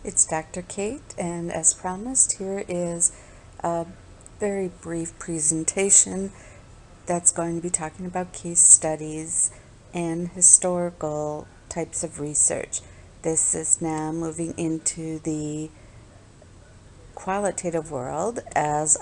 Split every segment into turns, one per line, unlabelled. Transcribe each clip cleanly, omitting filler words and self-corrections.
It's Dr. Kate, and as promised, here is a very brief presentation that's going to be talking about case studies and historical types of research. This is now moving into the qualitative world as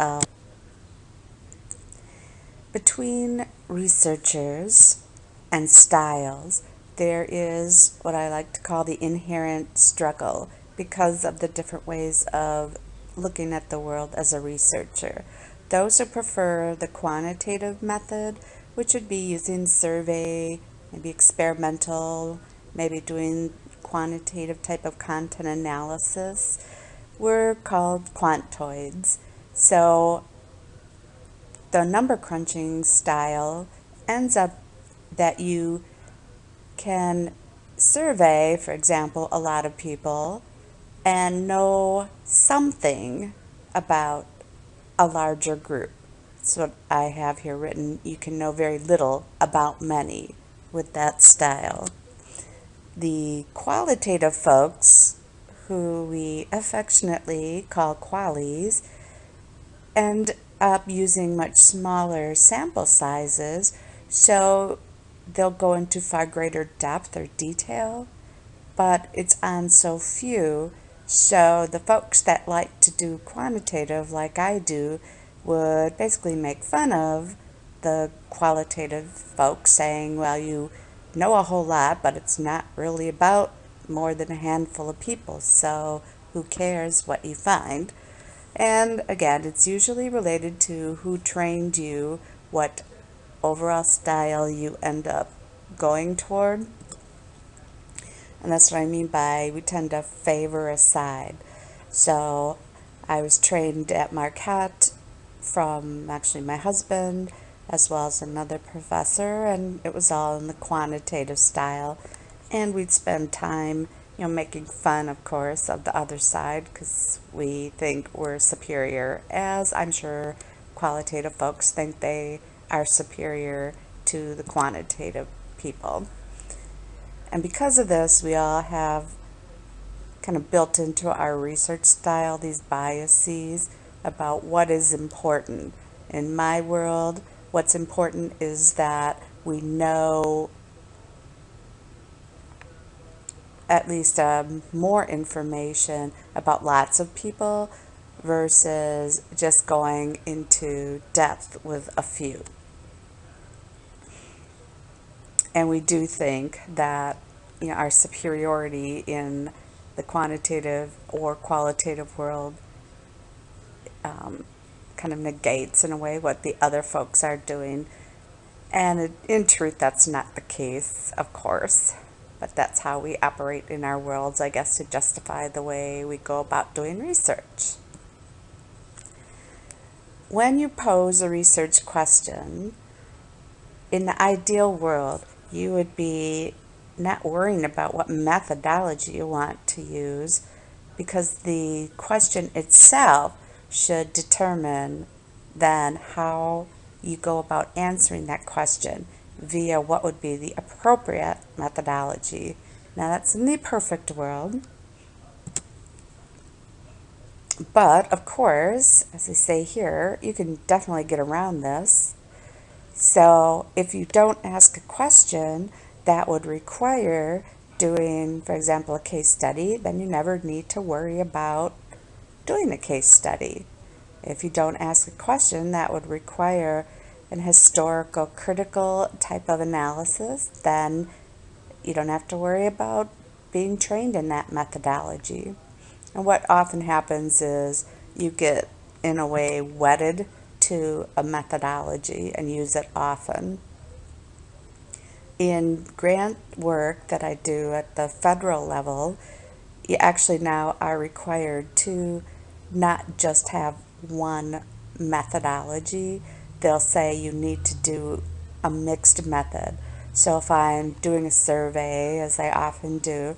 between researchers and styles, there is what I like to call the inherent struggle because of the different ways of looking at the world as a researcher. Those who prefer the quantitative method, which would be using survey, maybe experimental, maybe doing quantitative type of content analysis, were called quantoids. So the number crunching style ends up that you can survey, for example, a lot of people and know something about a larger group. That's what I have here written. You can know very little about many with that style. The qualitative folks, who we affectionately call qualies, end up using much smaller sample sizes, so they'll go into far greater depth or detail, but it's on so few. So the folks that like to do quantitative, like I do, would basically make fun of the qualitative folks, saying, well, you know a whole lot, but it's not really about more than a handful of people, so who cares what you find? And again, it's usually related to who trained you, what overall style you end up going toward. And that's what I mean by we tend to favor a side. So I was trained at Marquette from actually my husband as well as another professor, and it was all in the quantitative style. And we'd spend time, making fun, of course, of the other side because we think we're superior, as I'm sure qualitative folks think they are superior to the quantitative people. And because of this, we all have kind of built into our research style these biases about what is important. In my world, what's important is that we know at least more information about lots of people versus just going into depth with a few. And we do think that our superiority in the quantitative or qualitative world kind of negates in a way what the other folks are doing. And in truth, that's not the case, of course. But that's how we operate in our worlds, I guess, to justify the way we go about doing research. When you pose a research question, in the ideal world, you would be not worrying about what methodology you want to use, because the question itself should determine then how you go about answering that question via what would be the appropriate methodology. Now, that's in the perfect world. But, of course, as I say here, you can definitely get around this. So if you don't ask a question that would require doing, for example, a case study, then you never need to worry about doing a case study. If you don't ask a question that would require an historical critical type of analysis, then you don't have to worry about being trained in that methodology. And what often happens is you get, in a way, wedded to a methodology and use it often. In grant work that I do at the federal level, you actually now are required to not just have one methodology. They'll say you need to do a mixed method. So if I'm doing a survey, as I often do,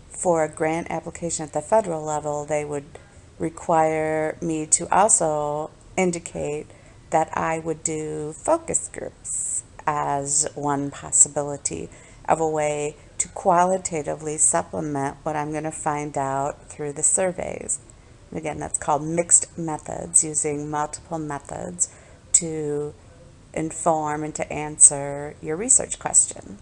for a grant application at the federal level, they would require me to also indicate that I would do focus groups as one possibility of a way to qualitatively supplement what I'm going to find out through the surveys. And again, that's called mixed methods, using multiple methods to inform and to answer your research question.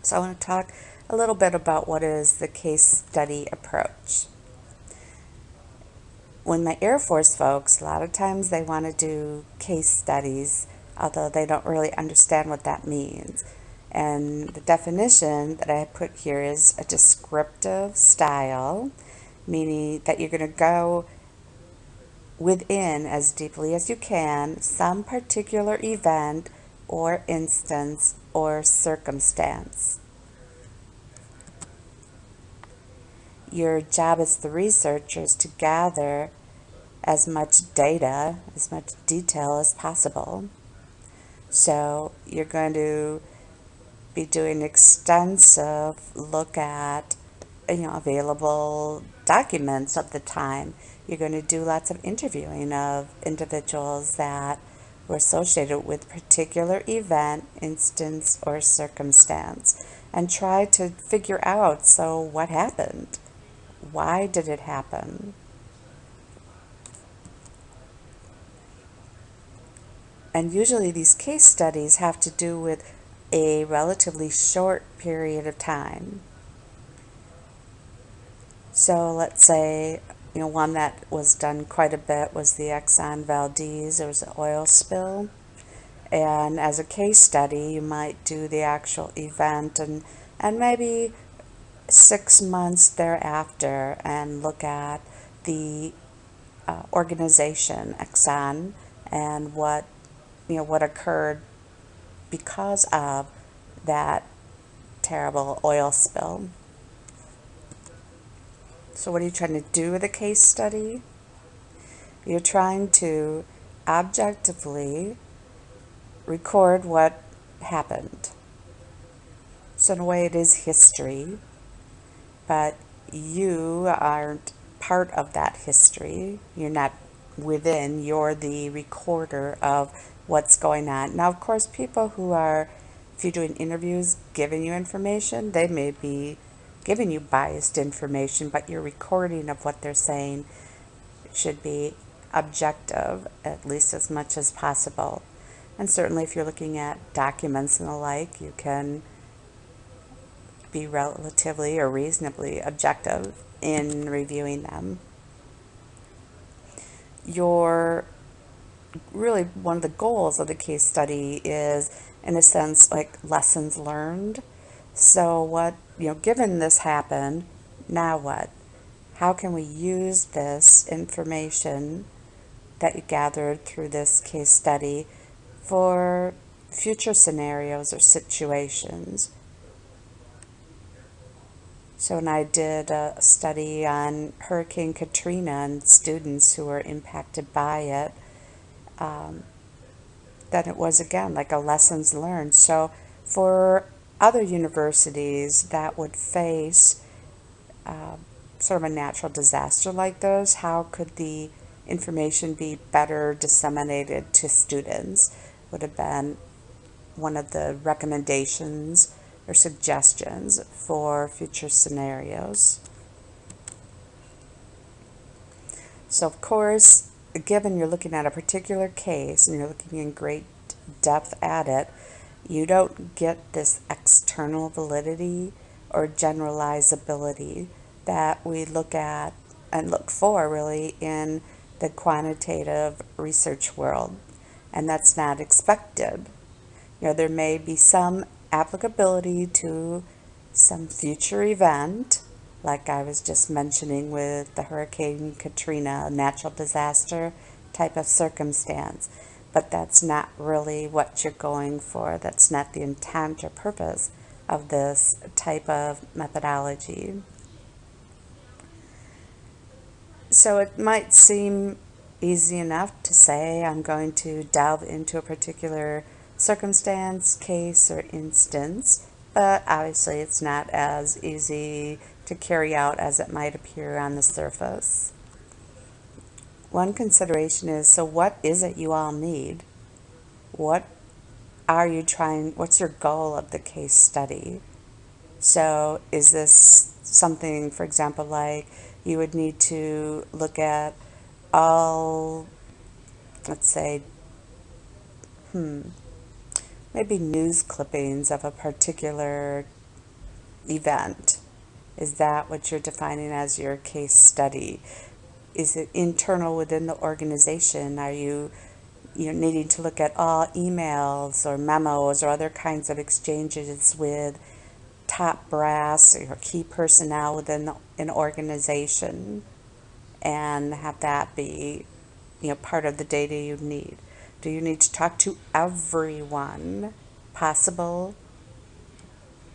So I want to talk a little bit about what is the case study approach. When my Air Force folks, a lot of times they want to do case studies, although they don't really understand what that means. And the definition that I put here is a descriptive style, meaning that you're going to go within as deeply as you can some particular event or instance or circumstance. Your job as the researcher is to gather as much data, as much detail as possible. So you're going to be doing extensive look at available documents of the time. You're going to do lots of interviewing of individuals that were associated with a particular event, instance, or circumstance, and try to figure out, so what happened? Why did it happen? And usually these case studies have to do with a relatively short period of time. So let's say, one that was done quite a bit was the Exxon Valdez. There was an oil spill. And as a case study, you might do the actual event and maybe 6 months thereafter and look at the organization, Exxon, and what occurred because of that terrible oil spill. So what are you trying to do with a case study? You're trying to objectively record what happened. So in a way it is history, but you aren't part of that history. You're not within, you're the recorder of what's going on. Now, of course, people who are, if you're doing interviews, giving you information, they may be giving you biased information, but your recording of what they're saying should be objective, at least as much as possible. And certainly if you're looking at documents and the like, you can be relatively or reasonably objective in reviewing them. Really one of the goals of the case study is, in a sense, like lessons learned. So what, given this happened, now what? How can we use this information that you gathered through this case study for future scenarios or situations? So when I did a study on Hurricane Katrina and students who were impacted by it, then it was again like a lessons learned. So for other universities that would face sort of a natural disaster like this, how could the information be better disseminated to students? Would have been one of the recommendations or suggestions for future scenarios. So of course, given you're looking at a particular case and you're looking in great depth at it, you don't get this external validity or generalizability that we look at and look for really in the quantitative research world. And that's not expected. There may be some applicability to some future event, like I was just mentioning with the Hurricane Katrina, natural disaster type of circumstance. But that's not really what you're going for. That's not the intent or purpose of this type of methodology. So it might seem easy enough to say I'm going to delve into a particular circumstance, case, or instance, but obviously it's not as easy to carry out as it might appear on the surface. One consideration is, so what is it you all need? What are you trying, what's your goal of the case study? So is this something, for example, like you would need to look at all, let's say, maybe news clippings of a particular event? Is that what you're defining as your case study? Is it internal within the organization? Are you needing to look at all emails or memos or other kinds of exchanges with top brass or key personnel within an organization, and have that be part of the data you need? Do you need to talk to everyone possible?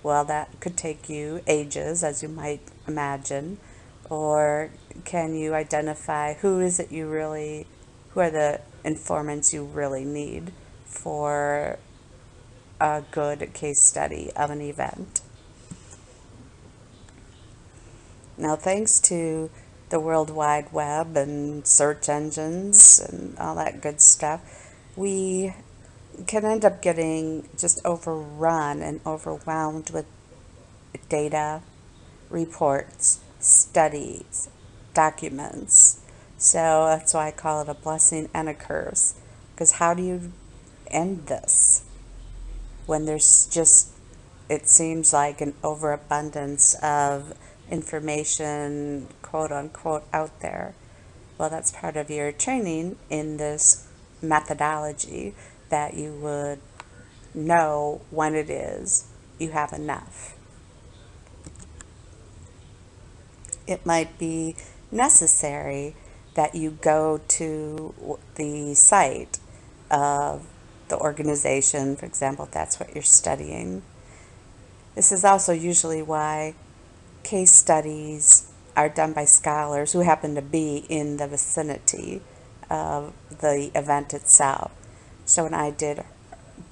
Well, that could take you ages, as you might imagine. Or can you identify who is it you really, who are the informants you really need for a good case study of an event? Now, thanks to the World Wide Web and search engines and all that good stuff, we can end up getting just overrun and overwhelmed with data, reports, studies, documents. So that's why I call it a blessing and a curse. Because how do you end this when there's just, it seems like, an overabundance of information, quote unquote, out there? Well, that's part of your training in this methodology, that you would know when it is you have enough. It might be necessary that you go to the site of the organization, for example, if that's what you're studying. This is also usually why case studies are done by scholars who happen to be in the vicinity of the event itself. So when I did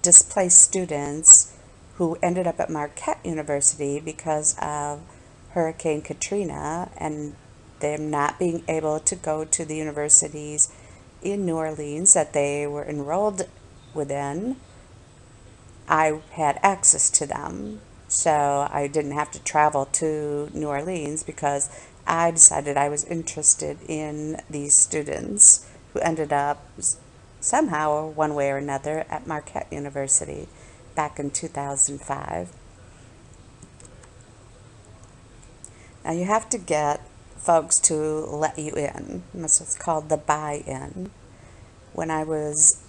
displaced students who ended up at Marquette University because of Hurricane Katrina and them not being able to go to the universities in New Orleans that they were enrolled within, I had access to them. So I didn't have to travel to New Orleans because I decided I was interested in these students who ended up somehow, one way or another, at Marquette University back in 2005. Now you have to get folks to let you in. That's what's called the buy-in. When I was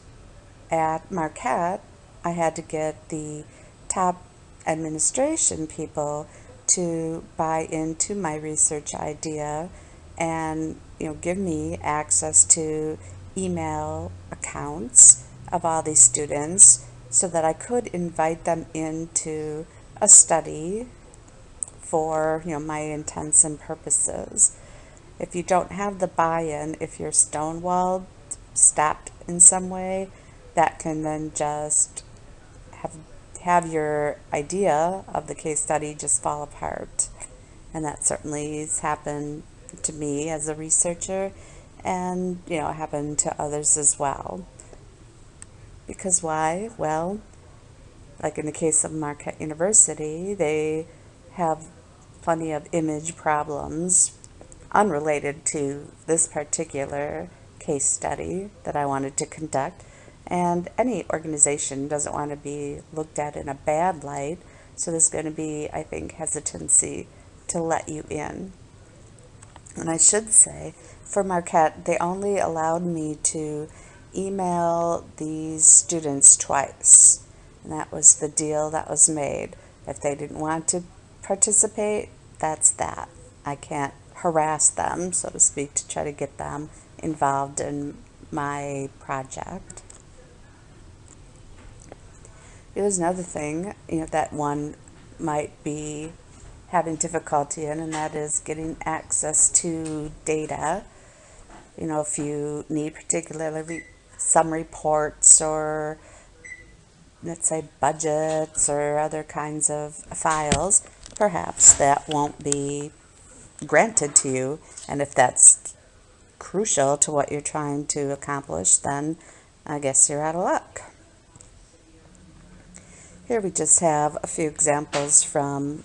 at Marquette, I had to get the top administration people to buy into my research idea and give me access to email accounts of all these students so that I could invite them into a study for my intents and purposes. If you don't have the buy-in, if you're stonewalled, stopped in some way, that can then just have your idea of the case study just fall apart. And that certainly has happened to me as a researcher, and happened to others as well. Because why? Well, like in the case of Marquette University, they have plenty of image problems unrelated to this particular case study that I wanted to conduct. And any organization doesn't want to be looked at in a bad light, so there's going to be, I think, hesitancy to let you in. And I should say, for Marquette, they only allowed me to email these students twice. And that was the deal that was made. If they didn't want to participate, that's that. I can't harass them, so to speak, to try to get them involved in my project. There's another thing, that one might be having difficulty in, and that is getting access to data. If you need particularly some reports or, let's say, budgets or other kinds of files, perhaps that won't be granted to you. And if that's crucial to what you're trying to accomplish, then I guess you're out of luck. Here we just have a few examples from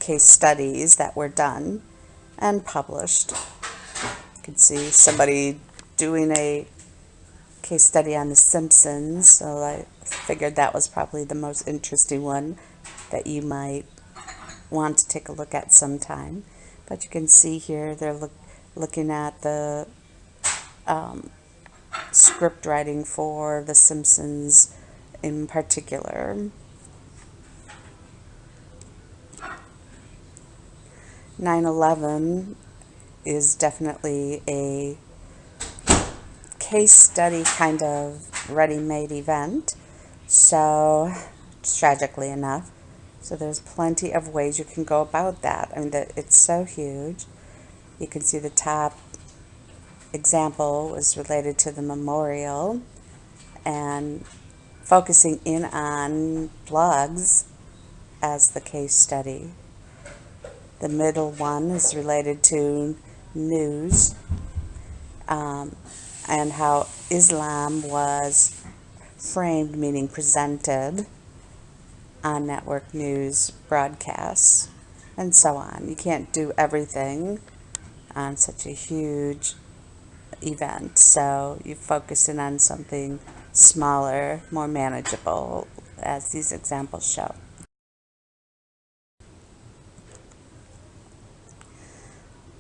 case studies that were done and published. You can see somebody doing a case study on The Simpsons, so I figured that was probably the most interesting one that you might want to take a look at sometime. But you can see here they're looking at the script writing for The Simpsons in particular. 9/11 is definitely a case study kind of ready-made event, so tragically enough. So there's plenty of ways you can go about that. I mean, it's so huge. You can see the top example was related to the memorial and focusing in on plugs as the case study. The middle one is related to news and how Islam was framed, meaning presented, on network news broadcasts, and so on. You can't do everything on such a huge event, so you focus in on something smaller, more manageable, as these examples show.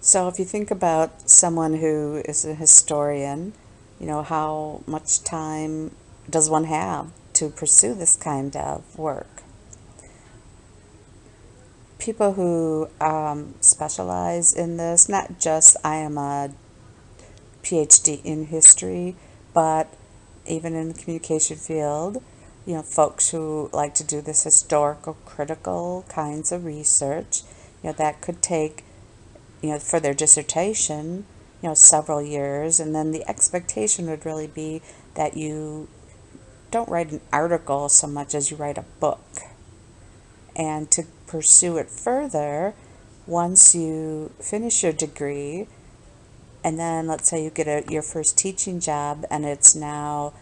So if you think about someone who is a historian, how much time does one have to pursue this kind of work? People who specialize in this, not just I am a PhD in history, but even in the communication field, folks who like to do this historical, critical kinds of research, that could take, for their dissertation, several years, and then the expectation would really be that you don't write an article so much as you write a book. And to pursue it further, once you finish your degree, and then let's say you get your first teaching job and it's now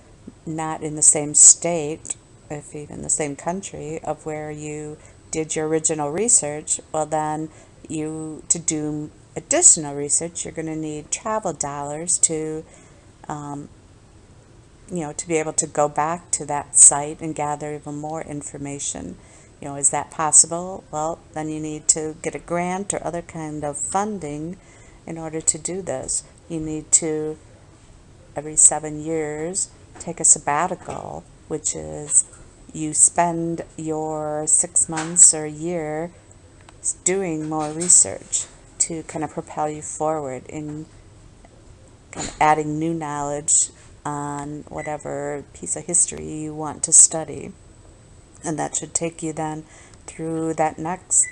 not in the same state, if even the same country, of where you did your original research, well then to do additional research, you're going to need travel dollars to to be able to go back to that site and gather even more information. Is that possible? Well, then you need to get a grant or other kind of funding in order to do this. You need to, every 7 years, take a sabbatical, which is you spend your 6 months or a year doing more research to kind of propel you forward in kind of adding new knowledge on whatever piece of history you want to study. And that should take you then through that next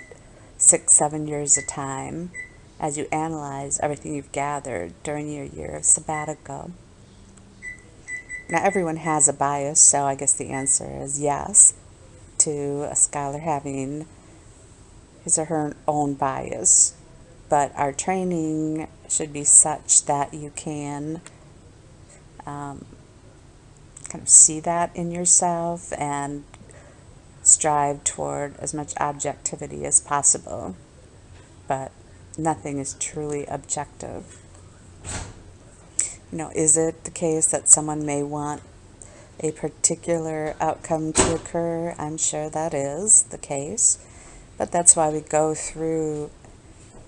6-7 years of time as you analyze everything you've gathered during your year of sabbatical. Now, everyone has a bias, so I guess the answer is yes to a scholar having his or her own bias. But our training should be such that you can kind of see that in yourself and strive toward as much objectivity as possible. But nothing is truly objective. Is it the case that someone may want a particular outcome to occur? I'm sure that is the case. But that's why we go through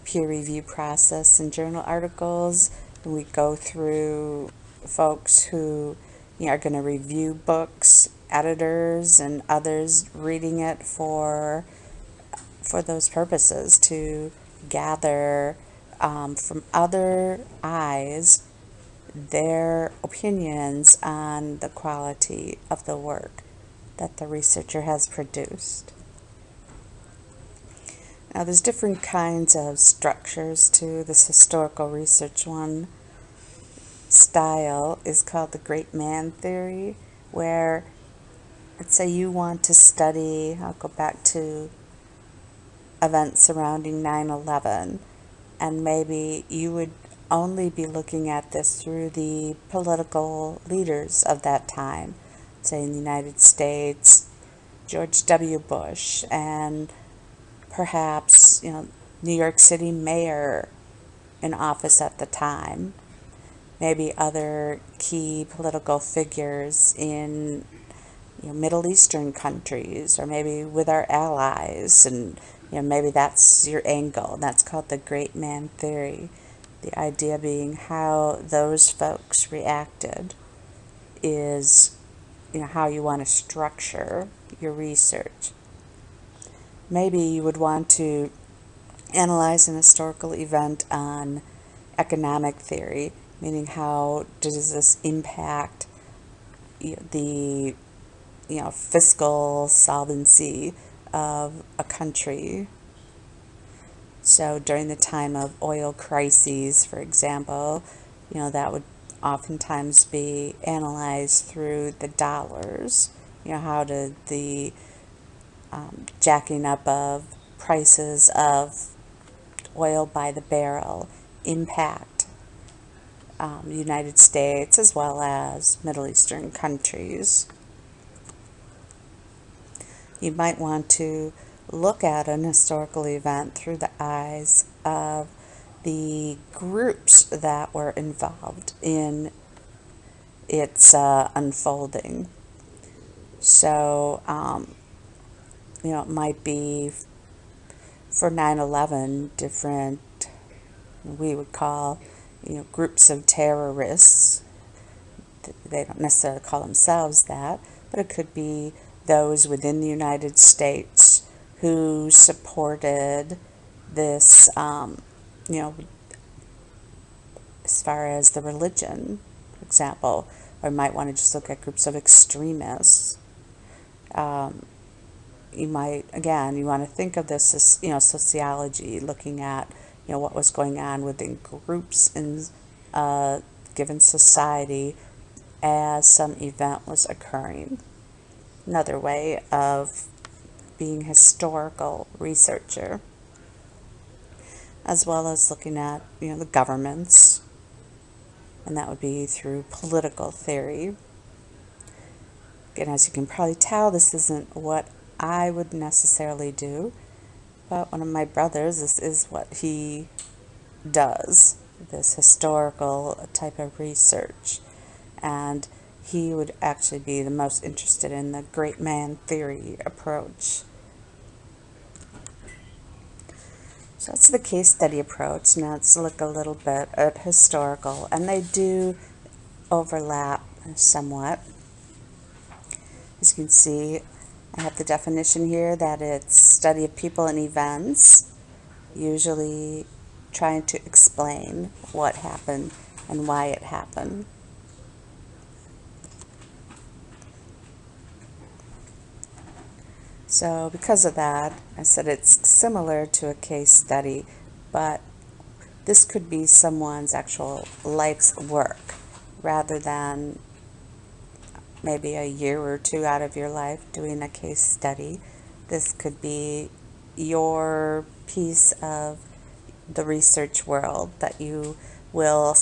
peer review process in journal articles, and we go through folks who are going to review books, editors and others reading it for those purposes, to gather from other eyes their opinions on the quality of the work that the researcher has produced. Now, there's different kinds of structures to this historical research. One style is called the great man theory, where, let's say you want to study, I'll go back to events surrounding 9/11, and maybe you would only be looking at this through the political leaders of that time. say in the United States, George W. Bush, and perhaps, New York City mayor in office at the time, maybe other key political figures in Middle Eastern countries, or maybe with our allies, and maybe that's your angle. That's called the great man theory. The idea being how those folks reacted is how you want to structure your research. Maybe you would want to analyze an historical event on economic theory, meaning how does this impact the fiscal solvency of a country. So during the time of oil crises, for example, that would oftentimes be analyzed through the dollars. How did the jacking up of prices of oil by the barrel impact the United States as well as Middle Eastern countries? You might want to look at an historical event through the eyes of the groups that were involved in its unfolding. So, it might be for 9/11 different, we would call, groups of terrorists. They don't necessarily call themselves that, but it could be those within the United States who supported this, as far as the religion, for example, or you might want to just look at groups of extremists. You might, again, you want to think of this as, sociology, looking at, what was going on within groups in a given society as some event was occurring. Another way of being a historical researcher, as well as looking at, the governments, and that would be through political theory. Again, as you can probably tell, this isn't what I would necessarily do, but one of my brothers, this is what he does, this historical type of research, and he would actually be the most interested in the great man theory approach. So that's the case study approach. Now let's look a little bit at historical, and they do overlap somewhat. As you can see, I have the definition here that it's study of people and events, usually trying to explain what happened and why it happened. So because of that, I said it's similar to a case study, but this could be someone's actual life's work rather than maybe a year or two out of your life doing a case study. This could be your piece of the research world that you will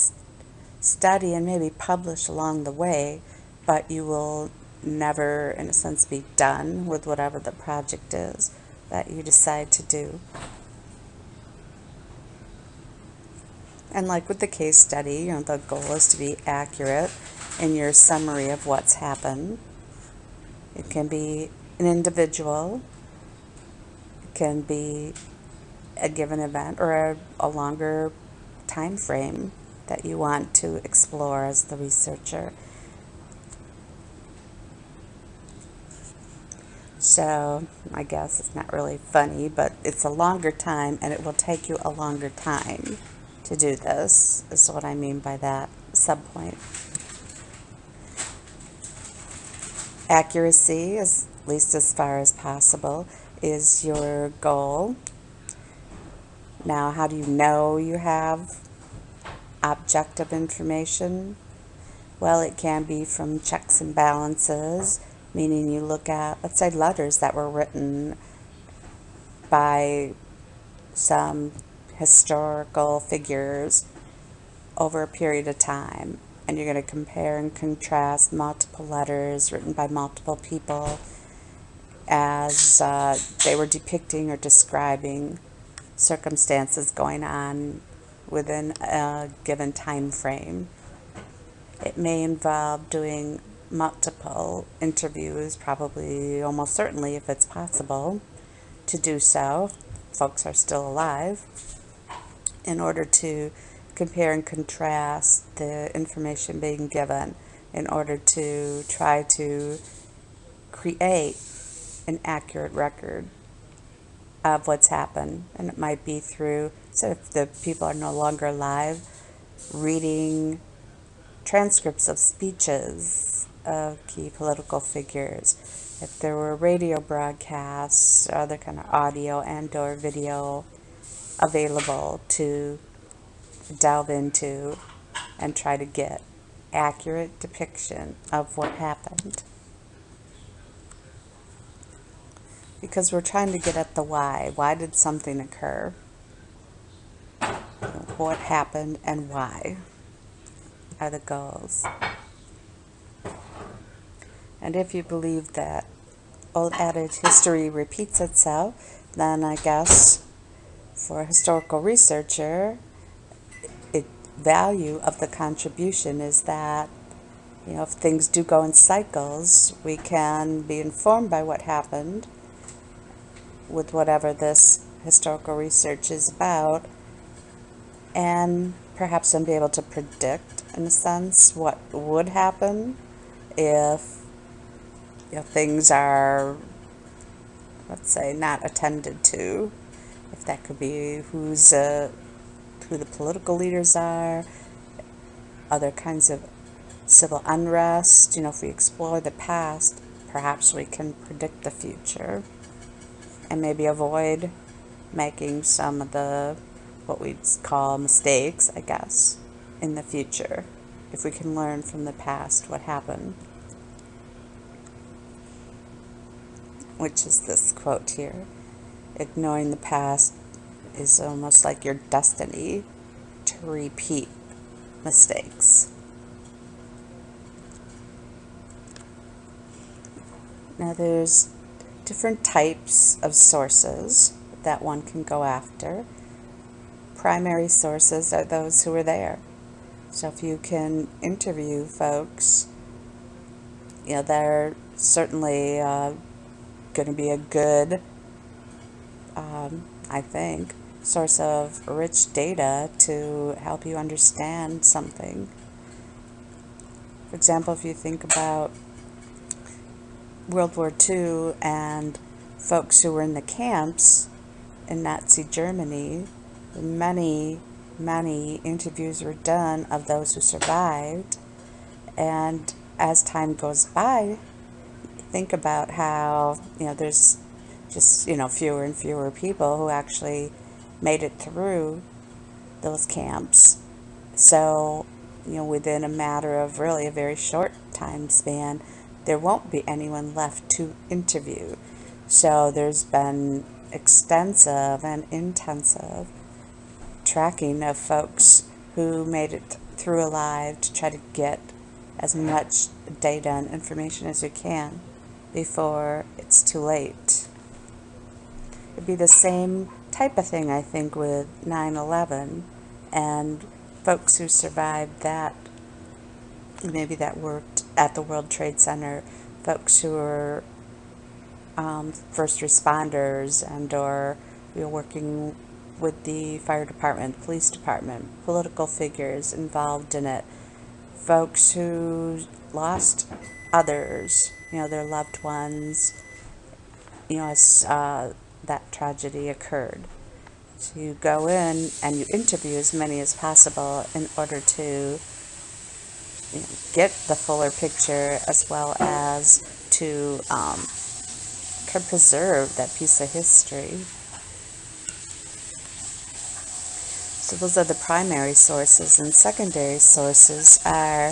study and maybe publish along the way, but you will never, in a sense, be done with whatever the project is that you decide to do. And like with the case study, the goal is to be accurate in your summary of what's happened. It can be an individual, it can be a given event, or a longer time frame that you want to explore as the researcher. So I guess it's not really funny, but it's a longer time, and it will take you a longer time to do this, is what I mean by that subpoint. Accuracy, at least as far as possible, is your goal. Now, how do you know you have objective information? Well, it can be from checks and balances, meaning you look at, let's say, letters that were written by some historical figures over a period of time, and you're going to compare and contrast multiple letters written by multiple people as they were depicting or describing circumstances going on within a given time frame. It may involve doing multiple interviews, probably almost certainly if it's possible to do so, folks are still alive, in order to compare and contrast the information being given, in order to try to create an accurate record of what's happened. And it might be through, so if the people are no longer alive, reading transcripts of speeches of key political figures. If there were radio broadcasts or other kind of audio and or video available to delve into and try to get accurate depiction of what happened. Because we're trying to get at the why. Why did something occur? What happened and why are the goals. And if you believe that old adage, history repeats itself, then I guess for a historical researcher, value of the contribution is that, if things do go in cycles, we can be informed by what happened with whatever this historical research is about, and perhaps then be able to predict, in a sense, what would happen if things are, let's say, not attended to. If that could be who the political leaders are, other kinds of civil unrest. If we explore the past, perhaps we can predict the future and maybe avoid making some of the, what we'd call mistakes, I guess, in the future, if we can learn from the past what happened. Which is this quote here: ignoring the past is almost like your destiny to repeat mistakes. Now there's different types of sources that one can go after. Primary sources are those who are there. So if you can interview folks, they're certainly going to be a good, I think, source of rich data to help you understand something. For example, if you think about World War II and folks who were in the camps in Nazi Germany, many interviews were done of those who survived, and as time goes by, think about how there's just fewer and fewer people who actually made it through those camps. So within a matter of really a very short time span, there won't be anyone left to interview. So there's been extensive and intensive tracking of folks who made it through alive to try to get as much data and information as you can before it's too late. It'd be the same type of thing, I think, with 9/11 and folks who survived that, maybe that worked at the World Trade Center, folks who were first responders and or working with the fire department, police department, political figures involved in it, folks who lost others, their loved ones, as that tragedy occurred. So you go in and you interview as many as possible in order to get the fuller picture, as well as to preserve that piece of history. So those are the primary sources, and secondary sources are,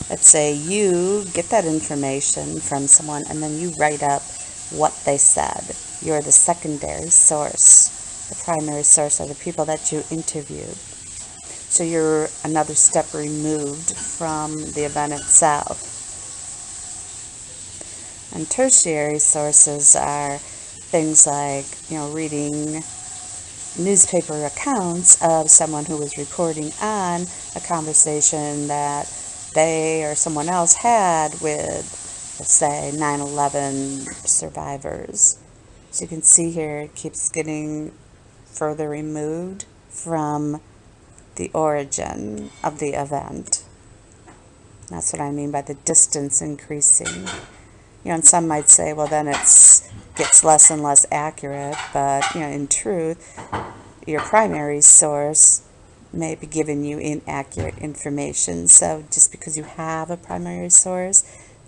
let's say you get that information from someone and then you write up what they said. You're the secondary source. The primary source are the people that you interviewed. So you're another step removed from the event itself. And tertiary sources are things like, reading newspaper accounts of someone who was reporting on a conversation that they or someone else had with, let's say, 9/11 survivors. So you can see here it keeps getting further removed from the origin of the event. That's what I mean by the distance increasing. And some might say, well, then it gets less and less accurate, but, in truth, your primary source may be giving you inaccurate information. So just because you have a primary source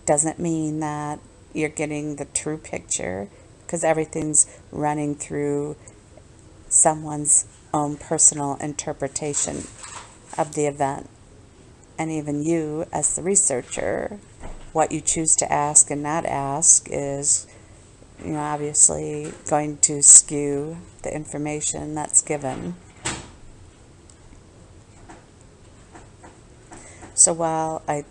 doesn't mean that you're getting the true picture, because everything's running through someone's own personal interpretation of the event. And even you, as the researcher, what you choose to ask and not ask is, obviously going to skew the information that's given. So while I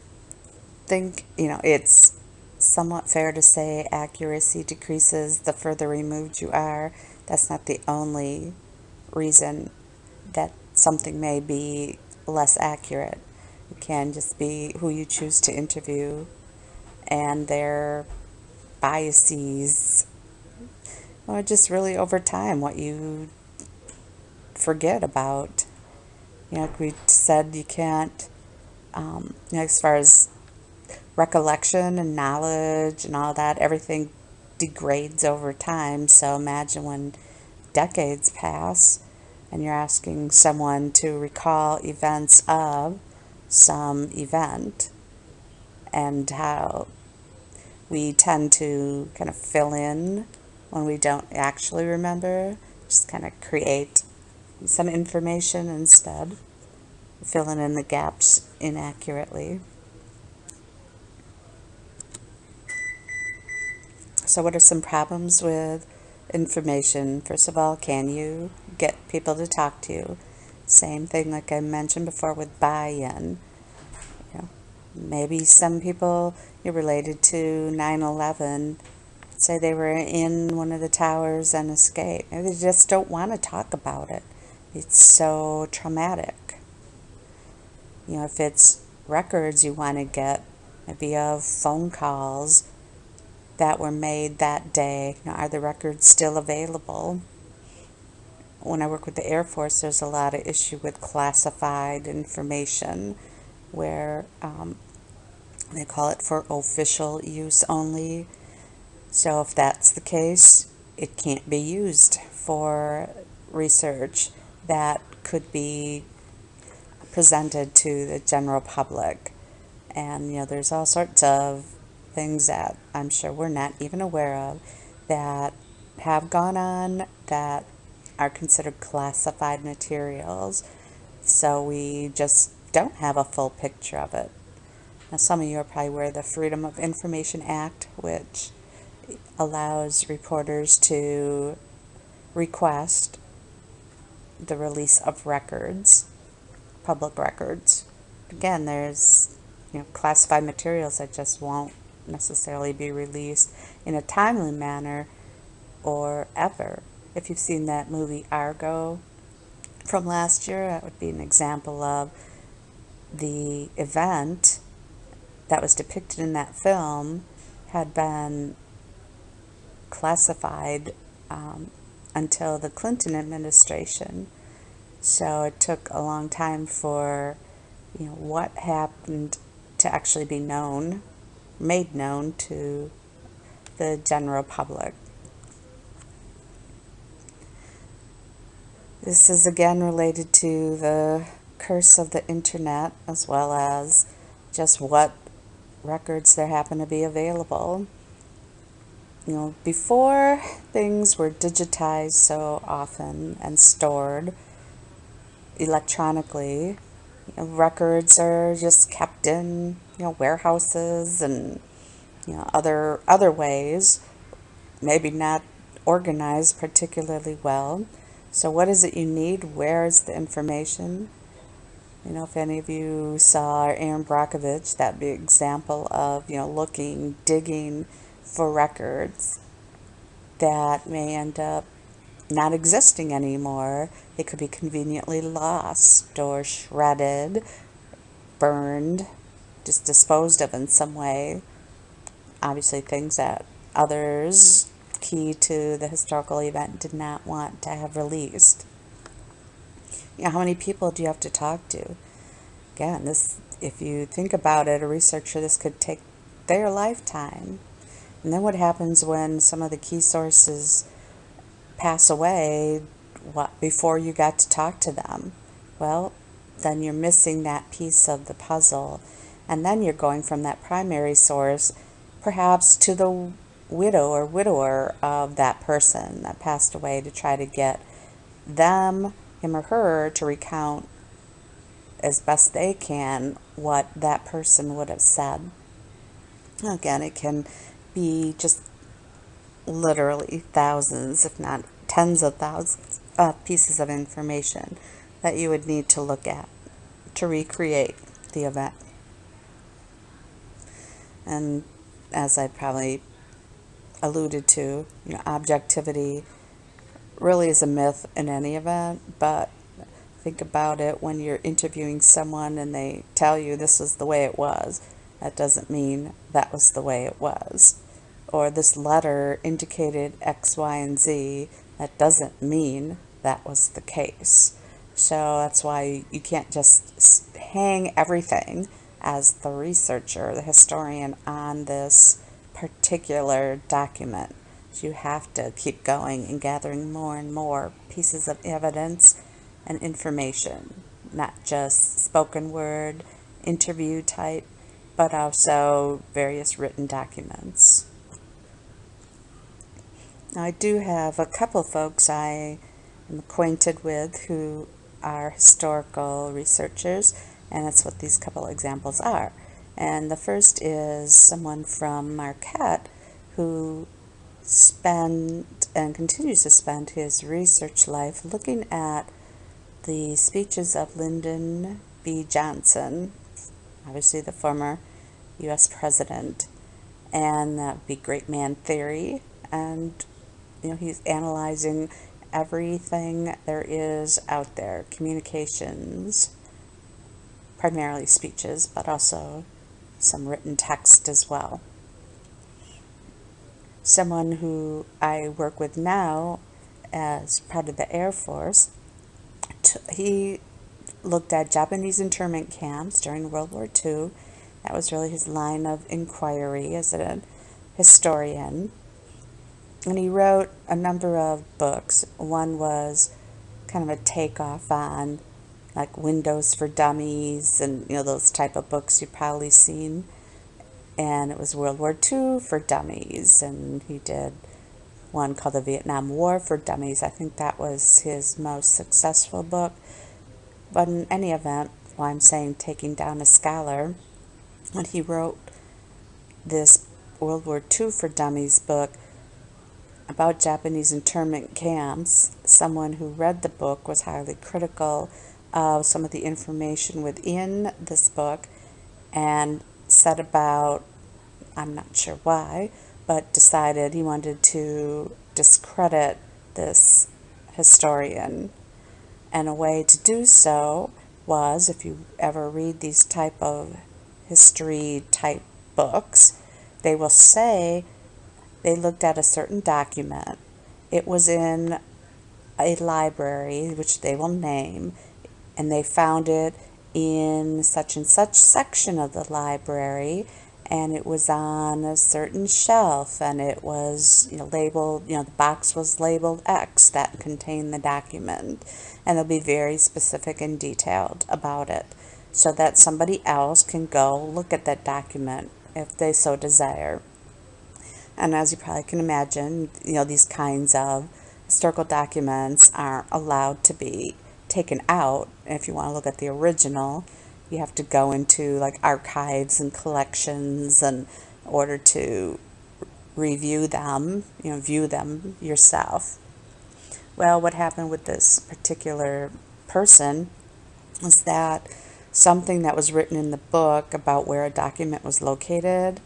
think, it's somewhat fair to say accuracy decreases the further removed you are, that's not the only reason that something may be less accurate. It can just be who you choose to interview and their biases, or just really over time what you forget about. Like we said, you can't, as far as recollection and knowledge and all that, everything degrades over time. So imagine when decades pass and you're asking someone to recall events of some event, and how we tend to kind of fill in when we don't actually remember, just kind of create some information instead, filling in the gaps inaccurately. So what are some problems with information? First of all, can you get people to talk to you? Same thing like I mentioned before with buy-in. Maybe some people related to 9/11 say they were in one of the towers and escaped. Maybe they just don't want to talk about it. It's so traumatic. If it's records you want to get, maybe of phone calls that were made that day, are the records still available? When I work with the Air Force, there's a lot of issue with classified information where they call it for official use only. So if that's the case, it can't be used for research that could be presented to the general public. And, there's all sorts of things that I'm sure we're not even aware of that have gone on that are considered classified materials. So we just don't have a full picture of it. Now, some of you are probably aware of the Freedom of Information Act, which allows reporters to request the release of records, public records. Again, there's classified materials that just won't necessarily be released in a timely manner or ever. If you've seen that movie Argo from last year, that would be an example of the event that was depicted in that film had been classified until the Clinton administration. So it took a long time for what happened to actually be known, made known to the general public. This is again related to the curse of the internet, as well as just what records there happen to be available. Before things were digitized so often and stored electronically, records are just kept in warehouses and other ways, maybe not organized particularly well. So what is it you need? Where is the information? If any of you saw Aaron Brockovich, that'd be an example of, looking, digging for records that may end up not existing anymore. It could be conveniently lost or shredded, burned, just disposed of in some way. Obviously, things that others key to the historical event did not want to have released. How many people do you have to talk to? Again, this, if you think about it, a researcher, this could take their lifetime. And then what happens when some of the key sources pass away before you got to talk to them? Well, then you're missing that piece of the puzzle. And then you're going from that primary source perhaps to the widow or widower of that person that passed away to try to get them, him or her, to recount as best they can what that person would have said. Again, it can be just literally thousands, if not tens of thousands of pieces of information that you would need to look at to recreate the event. And as I probably alluded to, objectivity really is a myth in any event, but think about it when you're interviewing someone and they tell you this is the way it was. That doesn't mean that was the way it was. Or this letter indicated X, Y, and Z. That doesn't mean that was the case. So that's why you can't just hang everything as the researcher, the historian, on this particular document. You have to keep going and gathering more and more pieces of evidence and information, not just spoken word, interview type, but also various written documents. Now, I do have a couple folks I am acquainted with who are historical researchers, and that's what these couple examples are. And the first is someone from Marquette who spent and continues to spend his research life looking at the speeches of Lyndon B. Johnson, obviously the former U.S. president, and that would be great man theory. And he's analyzing everything there is out there, communications, primarily speeches, but also some written text as well. Someone who I work with now as part of the Air Force, he looked at Japanese internment camps during World War II. That was really his line of inquiry as a historian. And he wrote a number of books. One was kind of a takeoff on like Windows for Dummies and those type of books you've probably seen. And it was World War II for Dummies, and he did one called The Vietnam War for Dummies. I think that was his most successful book. But in any event, why I'm saying taking down a scholar, when he wrote this World War II for Dummies book about Japanese internment camps, someone who read the book was highly critical of some of the information within this book and said about, I'm not sure why, but decided he wanted to discredit this historian. And a way to do so was, if you ever read these type of history type books, they will say they looked at a certain document. It was in a library, which they will name, and they found it in such and such section of the library, and it was on a certain shelf, and it was labeled, the box was labeled X, that contained the document, and they'll be very specific and detailed about it so that somebody else can go look at that document if they so desire. And as you probably can imagine, these kinds of historical documents aren't allowed to be taken out. If you want to look at the original, you have to go into like archives and collections in order to review them, view them yourself. Well, what happened with this particular person was that something that was written in the book about where a document was located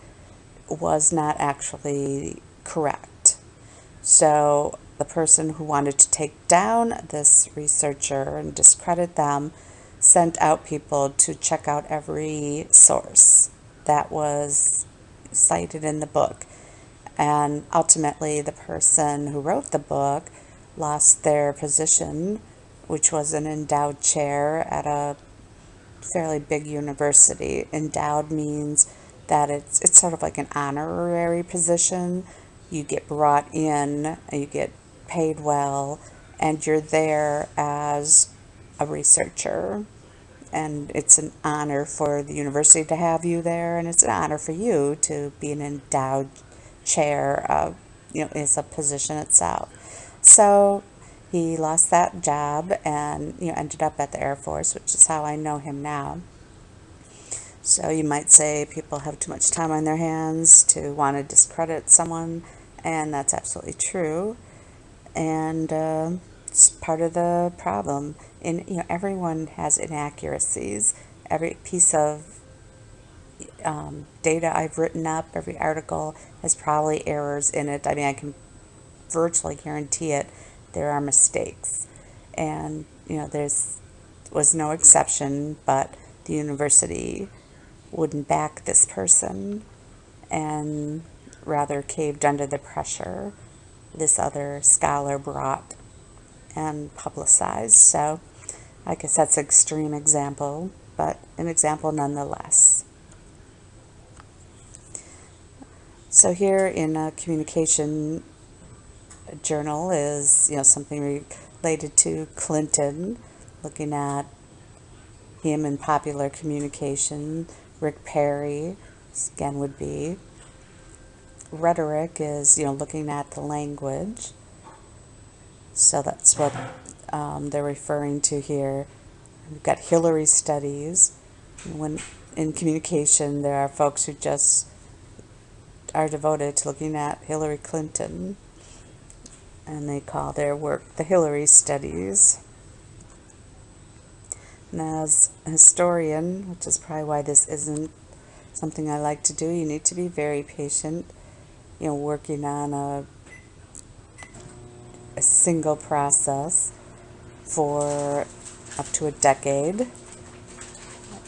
was not actually correct. So the person who wanted to take down this researcher and discredit them sent out people to check out every source that was cited in the book. And ultimately, the person who wrote the book lost their position, which was an endowed chair at a fairly big university. Endowed means that it's sort of like an honorary position. You get brought in, you get paid well, and you're there as a researcher. And it's an honor for the university to have you there, and it's an honor for you to be an endowed chair of, is a position itself. So he lost that job and ended up at the Air Force, which is how I know him now. So you might say people have too much time on their hands to want to discredit someone, and that's absolutely true. And it's part of the problem. And everyone has inaccuracies. Every piece of data I've written up, every article has probably errors in it. I mean, I can virtually guarantee it. There are mistakes, and there's was no exception. But the university wouldn't back this person, and rather caved under the pressure this other scholar brought and publicized. So I guess that's an extreme example, but an example nonetheless. So here in a communication journal is something related to Clinton, looking at him in popular communication. Rick Perry, again, would be. Rhetoric is looking at the language. So that's what they're referring to here. We've got Hillary studies. When in communication, there are folks who just are devoted to looking at Hillary Clinton, and they call their work the Hillary studies. And as a historian, which is probably why this isn't something I like to do, you need to be very patient. Working on a single process for up to a decade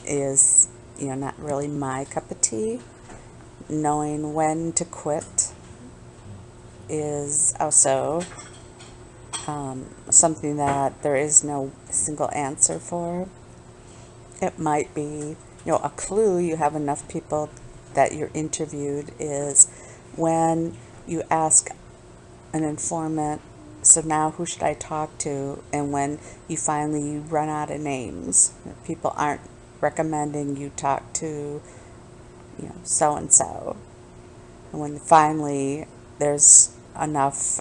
is not really my cup of tea. Knowing when to quit is also something that there is no single answer for. It might be a clue. You have enough people that you're interviewed is when you ask an informant, so now who should I talk to? And when you finally run out of names, people aren't recommending you talk to, so and so. And when finally there's enough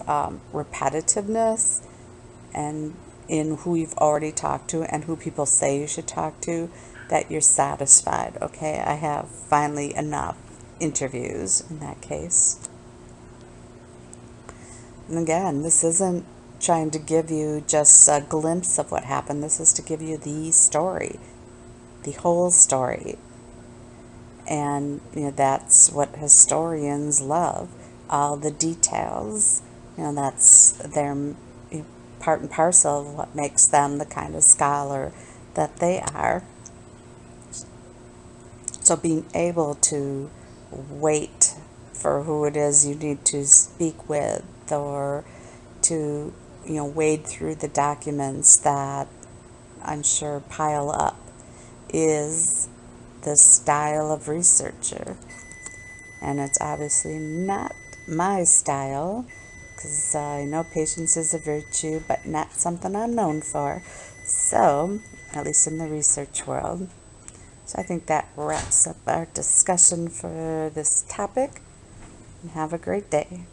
repetitiveness and in who you've already talked to and who people say you should talk to, that you're satisfied. Okay, I have finally enough interviews in that case. And again, this isn't trying to give you just a glimpse of what happened. This is to give you the story, the whole story. And that's what historians love, all the details. That's their part and parcel of what makes them the kind of scholar that they are. So being able to wait for who it is you need to speak with, or to wade through the documents that I'm sure pile up, is the style of researcher. And it's obviously not my style, because I know patience is a virtue, but not something I'm known for. So, at least in the research world. So I think that wraps up our discussion for this topic. And have a great day.